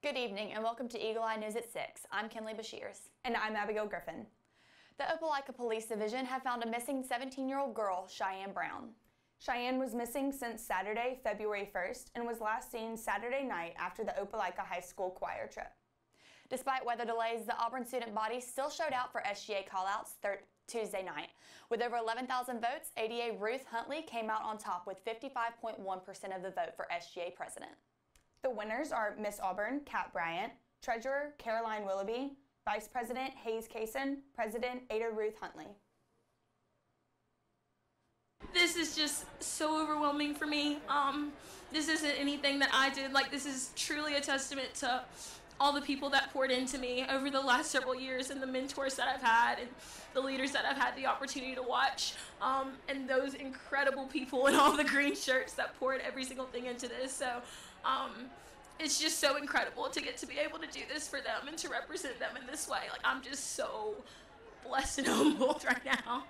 Good evening and welcome to Eagle Eye News at 6. I'm Kinley Bashirs. And I'm Abigail Griffin. The Opelika Police Division have found a missing 17-year-old girl, Cheyenne Brown. Cheyenne was missing since Saturday, February 1st, and was last seen Saturday night after the Opelika High School choir trip. Despite weather delays, the Auburn student body still showed out for SGA callouts Tuesday night. With over 11,000 votes, ADA Ruth Huntley came out on top with 55.1% of the vote for SGA president. The winners are Miss Auburn, Kat Bryant, Treasurer Caroline Willoughby, Vice President Hayes Kaysen, President Ada Ruth Huntley. This is just so overwhelming for me. This isn't anything that I did. Like, this is truly a testament to all the people that poured into me over the last several years and the mentors that I've had and the leaders that I've had the opportunity to watch, and those incredible people in all the green shirts that poured every single thing into this. So it's just so incredible to get to be able to do this for them and to represent them in this way. Like, I'm just so blessed and humbled right now.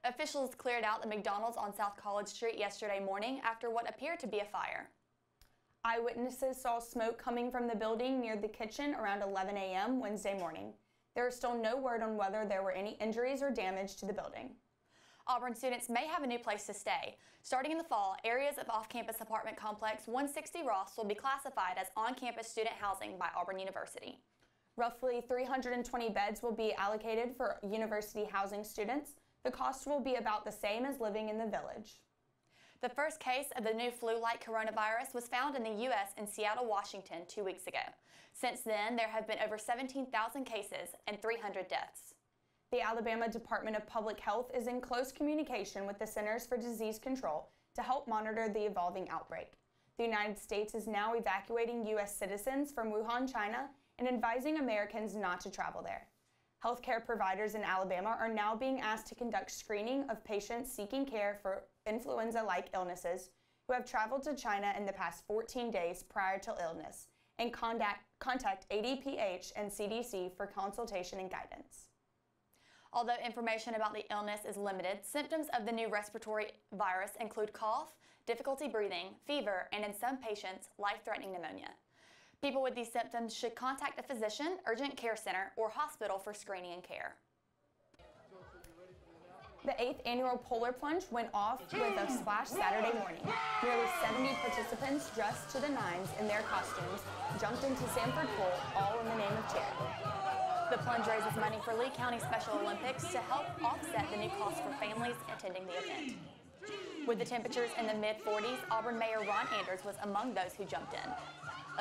Officials cleared out the McDonald's on South College Street yesterday morning after what appeared to be a fire. Eyewitnesses saw smoke coming from the building near the kitchen around 11 a.m. Wednesday morning. There is still no word on whether there were any injuries or damage to the building. Auburn students may have a new place to stay. Starting in the fall, areas of off-campus apartment complex 160 Ross will be classified as on-campus student housing by Auburn University. Roughly 320 beds will be allocated for university housing students. The cost will be about the same as living in the village. The first case of the new flu-like coronavirus was found in the U.S. in Seattle, Washington 2 weeks ago. Since then, there have been over 17,000 cases and 300 deaths. The Alabama Department of Public Health is in close communication with the Centers for Disease Control to help monitor the evolving outbreak. The United States is now evacuating U.S. citizens from Wuhan, China, and advising Americans not to travel there. Healthcare providers in Alabama are now being asked to conduct screening of patients seeking care for influenza-like illnesses who have traveled to China in the past 14 days prior to illness and contact ADPH and CDC for consultation and guidance. Although information about the illness is limited, symptoms of the new respiratory virus include cough, difficulty breathing, fever, and in some patients, life-threatening pneumonia. People with these symptoms should contact a physician, urgent care center, or hospital for screening and care. The 8th annual Polar Plunge went off with a splash Saturday morning. Nearly 70 participants dressed to the nines in their costumes jumped into Sanford Pool, all in the name of charity. The plunge raises money for Lee County Special Olympics to help offset the new cost for families attending the event. With the temperatures in the mid-40s, Auburn Mayor Ron Anders was among those who jumped in.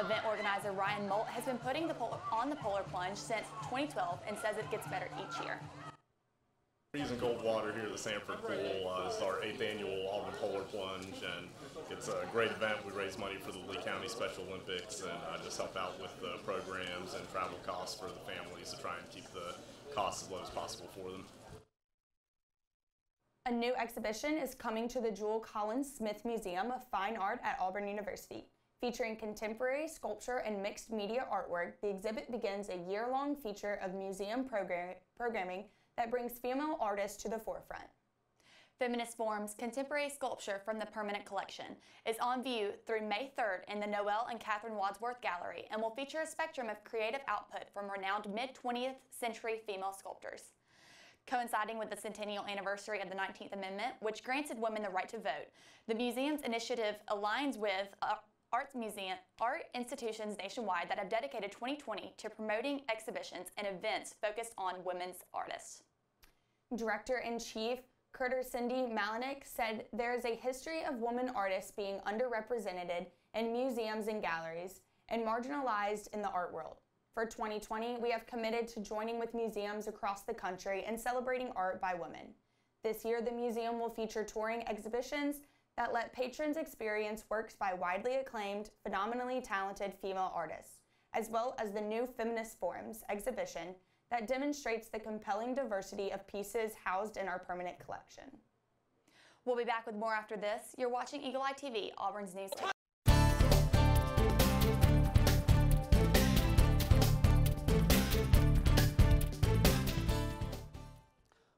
Event organizer Ryan Molt has been putting on the Polar Plunge since 2012 and says it gets better each year. We're using cold water here at the Sanford Pool. This is our 8th annual Auburn Polar Plunge, and it's a great event. We raise money for the Lee County Special Olympics and just help out with the programs and travel costs for the families to try and keep the costs as low as possible for them. A new exhibition is coming to the Jewel Collins Smith Museum of Fine Art at Auburn University. Featuring contemporary sculpture and mixed media artwork, the exhibit begins a year-long feature of museum programming that brings female artists to the forefront. Feminist Forms Contemporary Sculpture from the Permanent Collection is on view through May 3rd in the Noel and Catherine Wadsworth Gallery and will feature a spectrum of creative output from renowned mid-20th century female sculptors. Coinciding with the centennial anniversary of the 19th Amendment, which granted women the right to vote, the museum's initiative aligns with art institutions nationwide that have dedicated 2020 to promoting exhibitions and events focused on women's artists. Director-in-Chief Curter Cindy Malinek said there is a history of women artists being underrepresented in museums and galleries and marginalized in the art world. For 2020, we have committed to joining with museums across the country and celebrating art by women. This year, the museum will feature touring exhibitions that let patrons experience works by widely acclaimed, phenomenally talented female artists, as well as the new Feminist Forms exhibition that demonstrates the compelling diversity of pieces housed in our permanent collection. We'll be back with more after this. You're watching Eagle Eye TV, Auburn's news.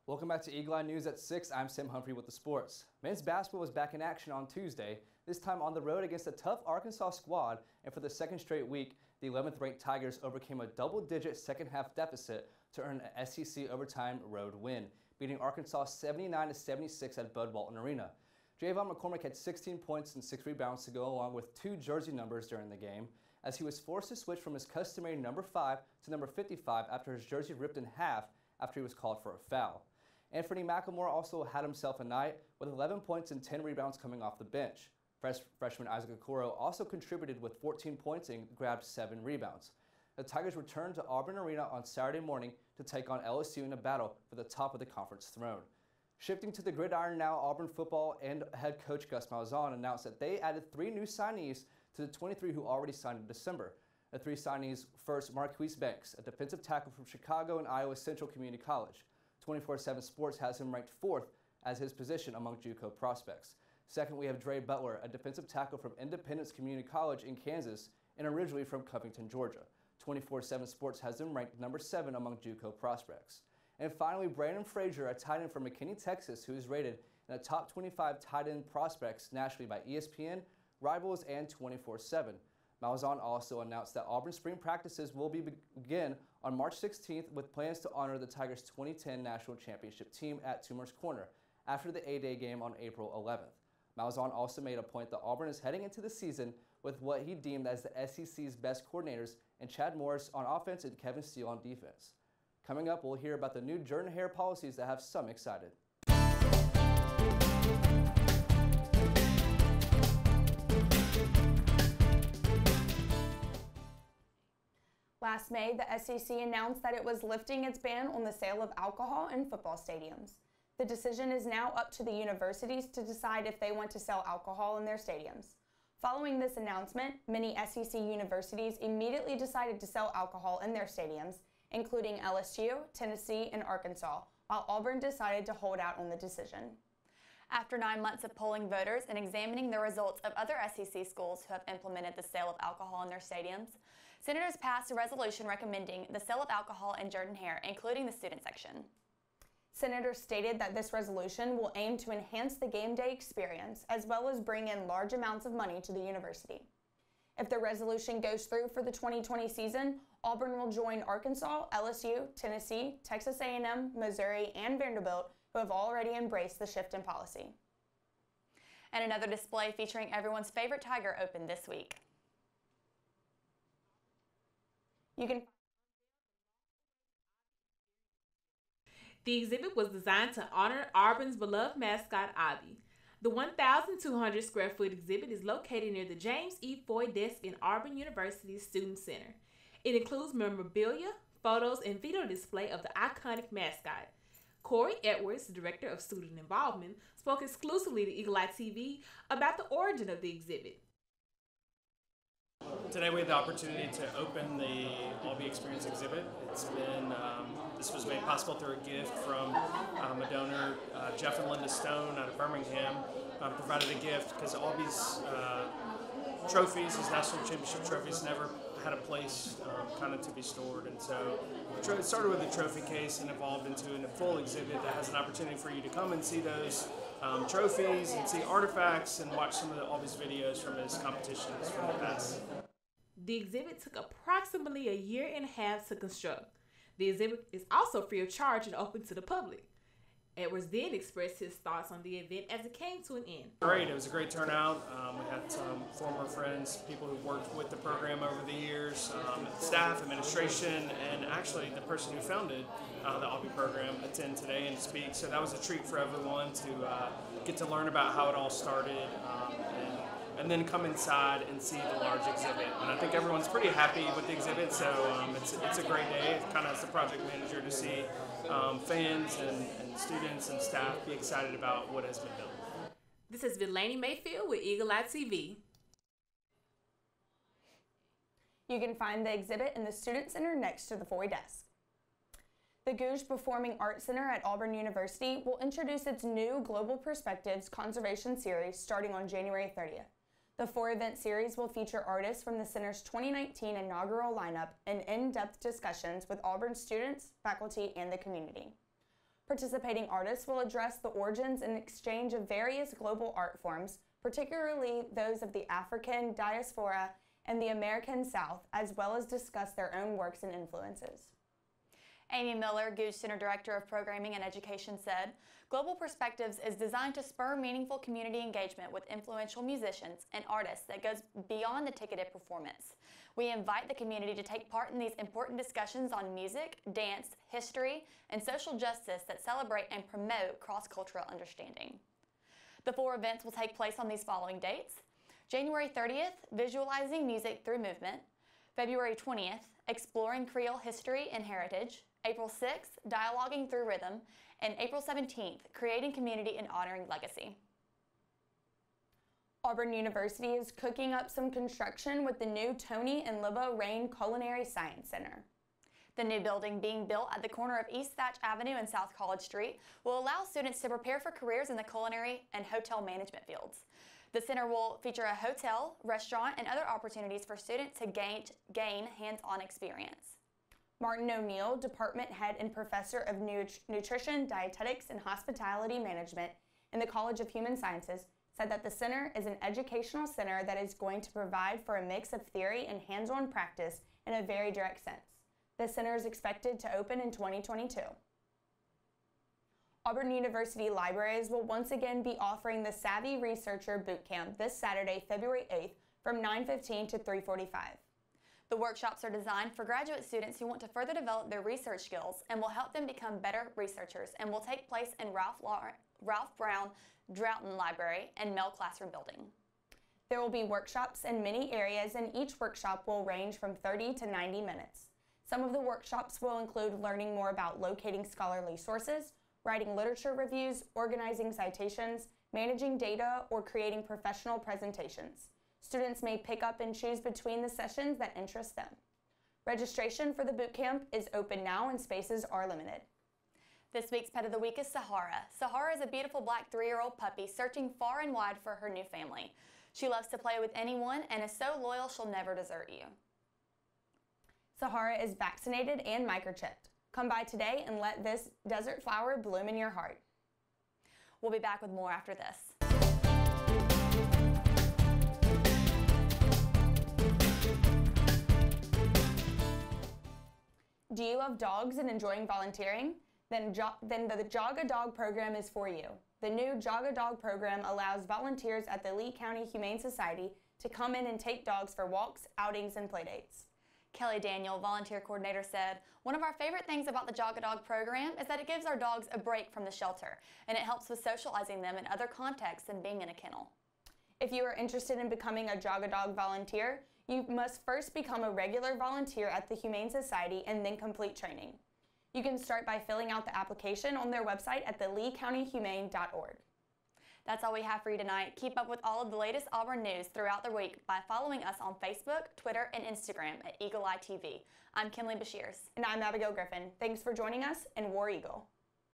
Welcome back to Eagle Eye News at 6. I'm Humphrey with the sports. Men's basketball was back in action on Tuesday. this time on the road against a tough Arkansas squad, and for the second straight week, the 11th-ranked Tigers overcame a double-digit second-half deficit to earn an SEC overtime road win, beating Arkansas 79-76 at Bud Walton Arena. Javon McCormick had 16 points and 6 rebounds to go along with 2 jersey numbers during the game, as he was forced to switch from his customary number 5 to number 55 after his jersey ripped in half after he was called for a foul. Anthony McLemore also had himself a night with 11 points and 10 rebounds coming off the bench. Freshman Isaac Okoro also contributed with 14 points and grabbed 7 rebounds. The Tigers returned to Auburn Arena on Saturday morning to take on LSU in a battle for the top of the conference throne. Shifting to the gridiron now, Auburn football and head coach Gus Malzahn announced that they added 3 new signees to the 23 who already signed in December. The 3 signees: first, Marquise Banks, a defensive tackle from Chicago and Iowa Central Community College. 24/7 Sports has him ranked 4th as his position among JUCO prospects. Second, we have Dre Butler, a defensive tackle from Independence Community College in Kansas and originally from Covington, Georgia. 24/7 Sports has him ranked number 7 among JUCO prospects. And finally, Brandon Frazier, a tight end from McKinney, Texas, who is rated in the top 25 tight end prospects nationally by ESPN, Rivals, and 24/7. Malzahn also announced that Auburn spring practices will begin on March 16th with plans to honor the Tigers' 2010 National Championship team at Toomer's Corner after the A-Day game on April 11th. Malzahn also made a point that Auburn is heading into the season with what he deemed as the SEC's best coordinators in Chad Morris on offense and Kevin Steele on defense. Coming up, we'll hear about the new Jordan Hare policies that have some excited. Last May, the SEC announced that it was lifting its ban on the sale of alcohol in football stadiums. The decision is now up to the universities to decide if they want to sell alcohol in their stadiums. Following this announcement, many SEC universities immediately decided to sell alcohol in their stadiums, including LSU, Tennessee, and Arkansas, while Auburn decided to hold out on the decision. After 9 months of polling voters and examining the results of other SEC schools who have implemented the sale of alcohol in their stadiums, senators passed a resolution recommending the sale of alcohol in Jordan Hare, including the student section. Senators stated that this resolution will aim to enhance the game day experience as well as bring in large amounts of money to the university. If the resolution goes through for the 2020 season, Auburn will join Arkansas, LSU, Tennessee, Texas A&M, Missouri, and Vanderbilt, who have already embraced the shift in policy. And another display featuring everyone's favorite tiger opened this week. The exhibit was designed to honor Auburn's beloved mascot, Ivy. The 1,200 square foot exhibit is located near the James E. Foy desk in Auburn University's Student Center. It includes memorabilia, photos, and video display of the iconic mascot. Corey Edwards, the director of student involvement, spoke exclusively to Eagle Eye TV about the origin of the exhibit. Today we had the opportunity to open the All Be Experience exhibit. It's been, this was made possible through a gift from a donor, Jeff and Linda Stone out of Birmingham, provided a gift because All Be's trophies, his national championship trophies, never had a place kind of to be stored, and so it started with a trophy case and evolved into a full exhibit that has an opportunity for you to come and see those trophies and see artifacts and watch some of All Be's videos from his competitions from the past. The exhibit took approximately a year and a half to construct. The exhibit is also free of charge and open to the public. Edwards then expressed his thoughts on the event as it came to an end. Great, it was a great turnout. We had some former friends, people who worked with the program over the years, staff, administration, and actually the person who founded the All Be program attend today and speak. So that was a treat for everyone to get to learn about how it all started and then come inside and see the large exhibit. And I think everyone's pretty happy with the exhibit, so it's a great day, kind of as the project manager, to see fans and students and staff be excited about what has been built. This has been Lainey Mayfield with Eagle Eye TV. You can find the exhibit in the Student Center next to the Foy desk. The Gouge Performing Arts Center at Auburn University will introduce its new Global Perspectives Conservation Series starting on January 30th. The 4-event series will feature artists from the center's 2019 inaugural lineup and in-depth discussions with Auburn students, faculty, and the community. Participating artists will address the origins and exchange of various global art forms, particularly those of the African diaspora and the American South, as well as discuss their own works and influences. Amy Miller, Goose Center Director of Programming and Education, said, Global Perspectives is designed to spur meaningful community engagement with influential musicians and artists that goes beyond the ticketed performance. We invite the community to take part in these important discussions on music, dance, history, and social justice that celebrate and promote cross-cultural understanding. The 4 events will take place on these following dates. January 30th, Visualizing Music Through Movement. February 20th, Exploring Creole History and Heritage. April 6th, Dialoguing Through Rhythm. And April 17th, Creating Community and Honoring Legacy. Auburn University is cooking up some construction with the new Tony and Libba Rain Culinary Science Center. The new building being built at the corner of East Thatch Avenue and South College Street will allow students to prepare for careers in the culinary and hotel management fields. The center will feature a hotel, restaurant, and other opportunities for students to gain hands-on experience. Martin O'Neill, Department Head and Professor of Nutrition, Dietetics, and Hospitality Management in the College of Human Sciences, said that the center is an educational center that is going to provide for a mix of theory and hands-on practice in a very direct sense. The center is expected to open in 2022. Auburn University Libraries will once again be offering the Savvy Researcher Bootcamp this Saturday, February 8th from 9:15 to 3:45. The workshops are designed for graduate students who want to further develop their research skills and will help them become better researchers and will take place in Ralph Brown Droughton Library and Mel Classroom Building. There will be workshops in many areas, and each workshop will range from 30 to 90 minutes. Some of the workshops will include learning more about locating scholarly sources, writing literature reviews, organizing citations, managing data, or creating professional presentations. Students may pick up and choose between the sessions that interest them. Registration for the bootcamp is open now and spaces are limited. This week's Pet of the Week is Sahara. Sahara is a beautiful black 3-year-old puppy searching far and wide for her new family. She loves to play with anyone and is so loyal she'll never desert you. Sahara is vaccinated and microchipped. Come by today and let this desert flower bloom in your heart. We'll be back with more after this. Do you love dogs and enjoying volunteering? Then the Jog a Dog program is for you. The new Jog a Dog program allows volunteers at the Lee County Humane Society to come in and take dogs for walks, outings, and playdates. Kelly Daniel, volunteer coordinator, said, "One of our favorite things about the Jog a Dog program is that it gives our dogs a break from the shelter, and it helps with socializing them in other contexts than being in a kennel." If you are interested in becoming a Jog a Dog volunteer, you must first become a regular volunteer at the Humane Society and then complete training. You can start by filling out the application on their website at theleecountyhumane.org. That's all we have for you tonight. Keep up with all of the latest Auburn news throughout the week by following us on Facebook, Twitter, and Instagram at Eagle Eye TV. I'm Kinley Bashirs. And I'm Abigail Griffin. Thanks for joining us, and War Eagle.